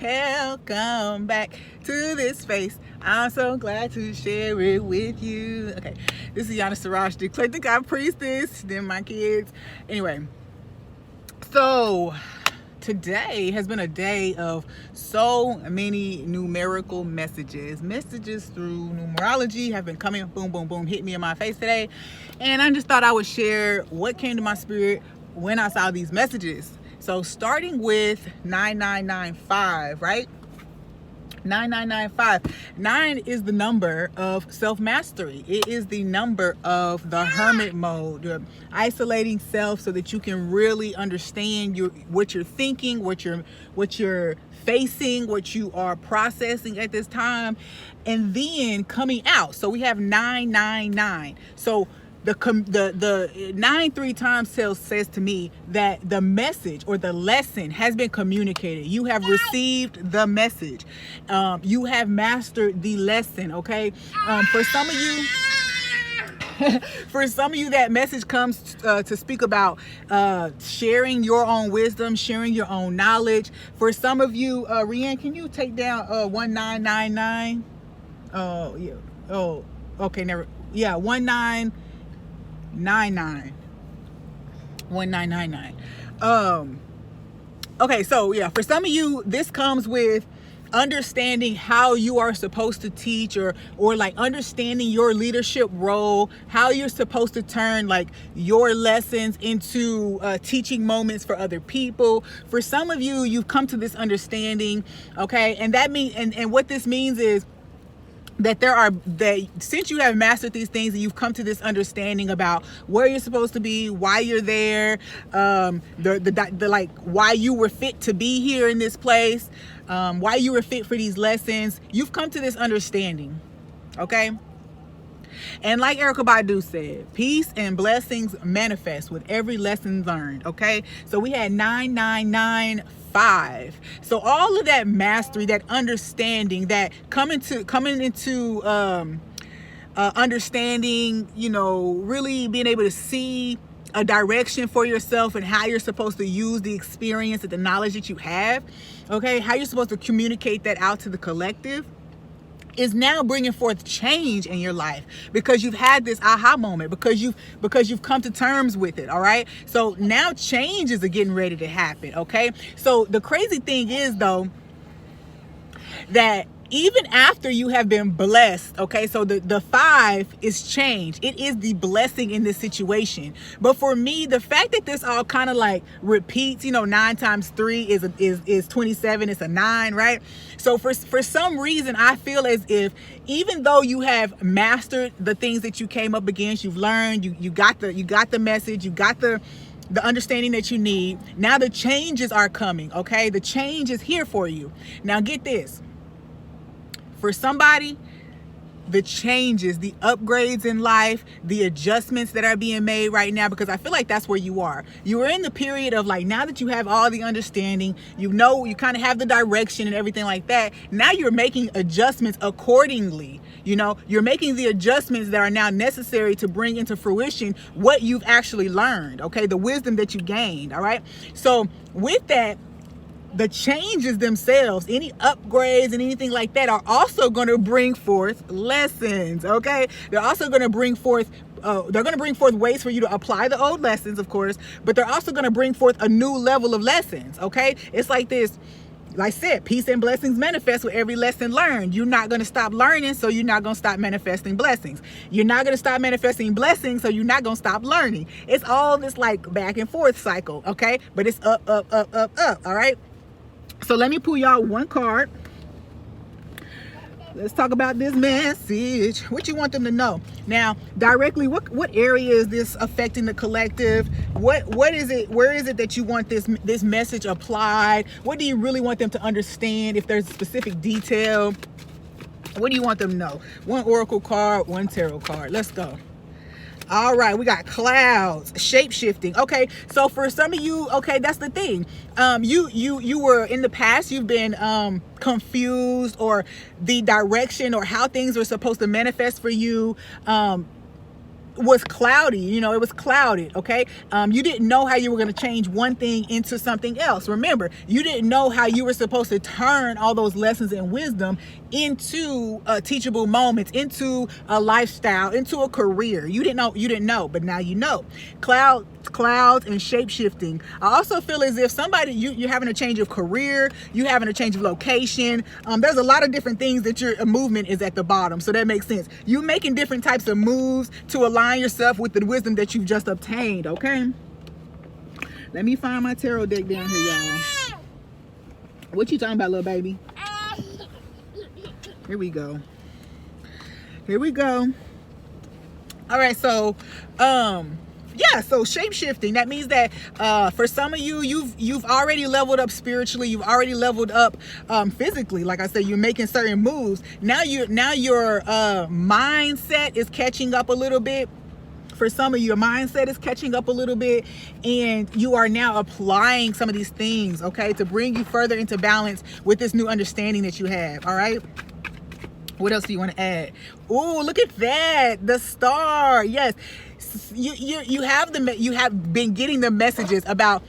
welcome back to this space. I'm so glad to share it with you. Okay, this is Iyanda Siraj, declare the God priestess, then my kids. Anyway, so today has been a day of so many numerical messages. Messages through numerology have been coming, boom, boom, boom, hit me in my face today. And I just thought I would share what came to my spirit when I saw these messages. So starting with 9995, right? 9995. 9 is the number of self-mastery. It is the number of the hermit mode, the isolating self, so that you can really understand what you're thinking, what you're facing, what you are processing at this time, and then coming out. So we have 999. So the 9 3 times says to me that the message or the lesson has been communicated. You have received the message. You have mastered the lesson. Okay. For some of you, that message comes to speak about sharing your own wisdom, sharing your own knowledge. For some of you, Rianne, can you take down 1999? Oh yeah. Oh, okay. Never. Yeah, 1999. Okay, so yeah, for some of you, this comes with understanding how you are supposed to teach, or like understanding your leadership role, how you're supposed to turn like your lessons into teaching moments for other people. For some of you, you've come to this understanding, okay, and that means and what this means is that since you have mastered these things and you've come to this understanding about where you're supposed to be, why you're there, the like why you were fit to be here in this place, why you were fit for these lessons, you've come to this understanding, okay? And like Erykah Badu said, peace and blessings manifest with every lesson learned, okay? So we had 999. So all of that mastery, that understanding, that coming into understanding, really being able to see a direction for yourself and how you're supposed to use the experience and the knowledge that you have, okay, how you're supposed to communicate that out to the collective, is now bringing forth change in your life, because you've had this aha moment, because you've come to terms with it. All right, so now changes are getting ready to happen. Okay, so the crazy thing is though, that even after you have been blessed, okay, so the 5 is change. It is the blessing in this situation. But for me, the fact that this all kind of like repeats, 9 times 3 is 27. It's a 9, right? So for some reason, I feel as if even though you have mastered the things that you came up against, you've learned, you got the message, you got the understanding that you need. Now the changes are coming, okay? The change is here for you. Now get this. For somebody, the changes, the upgrades in life, the adjustments that are being made right now, because I feel like that's where you are. You are in the period of like, now that you have all the understanding, you kind of have the direction and everything like that. Now you're making adjustments accordingly. You're making the adjustments that are now necessary to bring into fruition what you've actually learned, okay? The wisdom that you gained, all right? So with that, the changes themselves, any upgrades and anything like that, are also going to bring forth lessons, okay? They're also going to bring forth ways for you to apply the old lessons, of course, but they're also going to bring forth a new level of lessons, okay? It's like this, like I said, peace and blessings manifest with every lesson learned. You're not going to stop learning, so you're not going to stop manifesting blessings. You're not going to stop manifesting blessings, so you're not going to stop learning. It's all this like back and forth cycle, okay? But it's up, up, up, up, up, all right? So let me pull y'all one card. Let's talk about this message. What you want them to know. Now, directly, what area is this affecting the collective? What is it? Where is it that you want this message applied? What do you really want them to understand? If there's a specific detail, what do you want them to know? One oracle card, one tarot card. Let's go. All right, we got clouds, shape-shifting. Okay, so for some of you, okay, that's the thing. You were in the past, you've been confused, or the direction or how things were supposed to manifest for you was cloudy. It was clouded. Okay. You didn't know how you were going to change one thing into something else. Remember, you didn't know how you were supposed to turn all those lessons and wisdom into teachable moments, into a lifestyle, into a career. You didn't know, but now you know. Clouds and shape shifting. I also feel as if somebody, you're having a change of career, you having a change of location. There's a lot of different things that your movement is at the bottom. So that makes sense. You making different types of moves to align yourself with the wisdom that you've just obtained. Okay. Let me find my tarot deck down here, y'all. What you talking about, little baby? Here we go. All right. So, so shape shifting, that means that for some of you, you've already leveled up spiritually, you've already leveled up physically. Like I said, you're making certain moves. Now your mindset is catching up a little bit. For some of you, your mindset is catching up a little bit, and you are now applying some of these things, okay, to bring you further into balance with this new understanding that you have. All right. What else do you want to add? Oh, look at that. The star. Yes. You have been getting the messages about,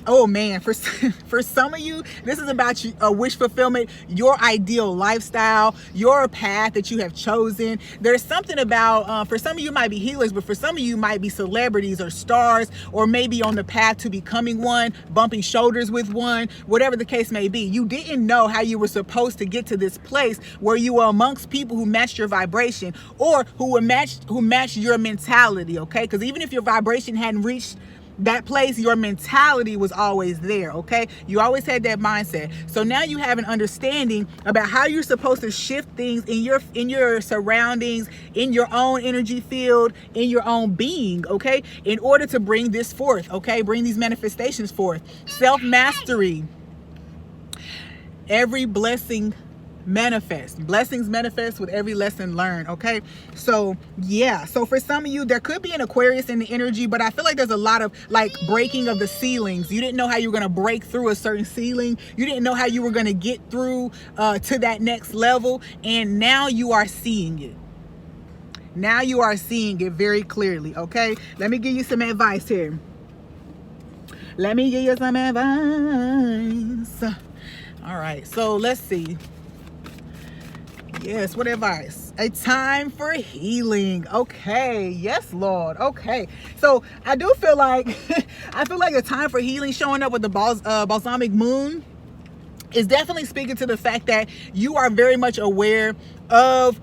oh man, for some of you, this is about a wish fulfillment, your ideal lifestyle, your path that you have chosen. There's something about, for some of you might be healers, but for some of you might be celebrities or stars, or maybe on the path to becoming one, bumping shoulders with one, whatever the case may be. You didn't know how you were supposed to get to this place where you were amongst people who matched your vibration, or who matched your mentality, okay? Because even if your vibration hadn't reached that place, your mentality was always there. Okay, you always had that mindset. So now you have an understanding about how you're supposed to shift things in your surroundings, in your own energy field, in your own being, okay, in order to bring this forth. Okay, bring these manifestations forth. Self-mastery. Every blessing manifest. Blessings manifest with every lesson learned. Okay, so yeah, so for some of you, there could be an Aquarius in the energy, but I feel like there's a lot of like breaking of the ceilings. You didn't know how you were going to break through a certain ceiling. You didn't know how you were going to get through to that next level, and now you are seeing it. Now you are seeing it very clearly. Okay, let me give you some advice here. Let me give you some advice. All right, so let's see. Yes, what advice? A time for healing. Okay, yes, Lord. Okay, so I do feel like a time for healing showing up with the balsamic moon is definitely speaking to the fact that you are very much aware of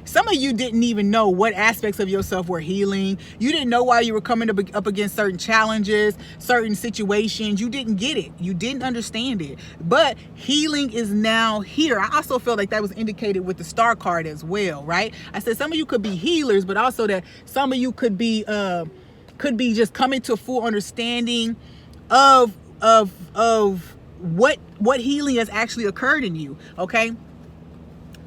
some of you didn't even know what aspects of yourself were healing. You didn't know why you were coming up against certain challenges, certain situations. You didn't get it. You didn't understand it. But healing is now here. I also feel like that was indicated with the star card as well, right? I said some of you could be healers, but also that some of you could be just coming to a full understanding of what healing has actually occurred in you. Okay.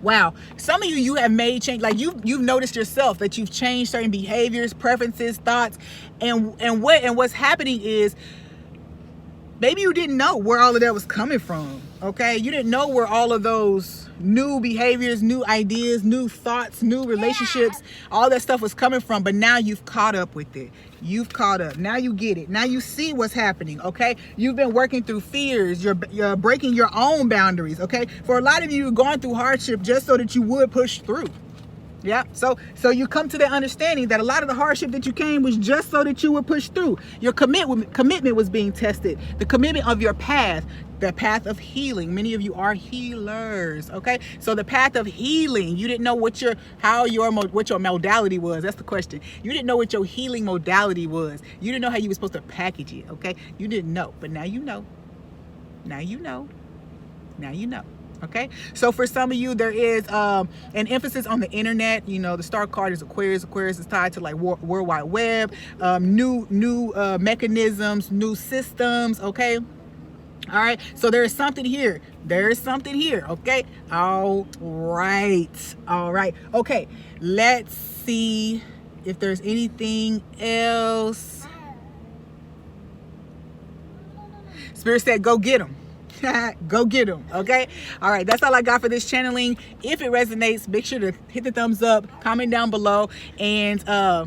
Wow. Some of you have made change, like you've noticed yourself that you've changed certain behaviors, preferences, thoughts, and what's happening is maybe you didn't know where all of that was coming from. Okay, you didn't know where all of those new behaviors, new ideas, new thoughts, new relationships, all that stuff was coming from, but now you've caught up with it. You've caught up. Now you get it. Now you see what's happening. Okay, you've been working through fears. You're breaking your own boundaries. Okay, for a lot of you, you're going through hardship just so that you would push through. Yeah, so you come to that understanding that a lot of the hardship that you came was just so that you would push through. Your commitment was being tested. The commitment of your path, the path of healing. Many of you are healers, okay? So the path of healing, you didn't know what your modality was. That's the question. You didn't know what your healing modality was. You didn't know how you were supposed to package it, okay? You didn't know, but now you know. Now you know. Now you know. Okay, so for some of you, there is an emphasis on the internet. You know, the star card is Aquarius. Aquarius is tied to like World Wide Web, new mechanisms, new systems. Okay, all right. So there is something here. There is something here. Okay. All right. All right. Okay. Let's see if there's anything else. Spirit said, "Go get them." Go get them. Okay. All right. That's all I got for this channeling. If it resonates, make sure to hit the thumbs up, comment down below. And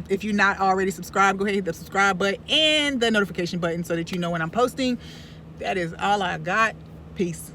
if you're not already subscribed, go ahead and hit the subscribe button and the notification button so that you know when I'm posting. That is all I got. Peace.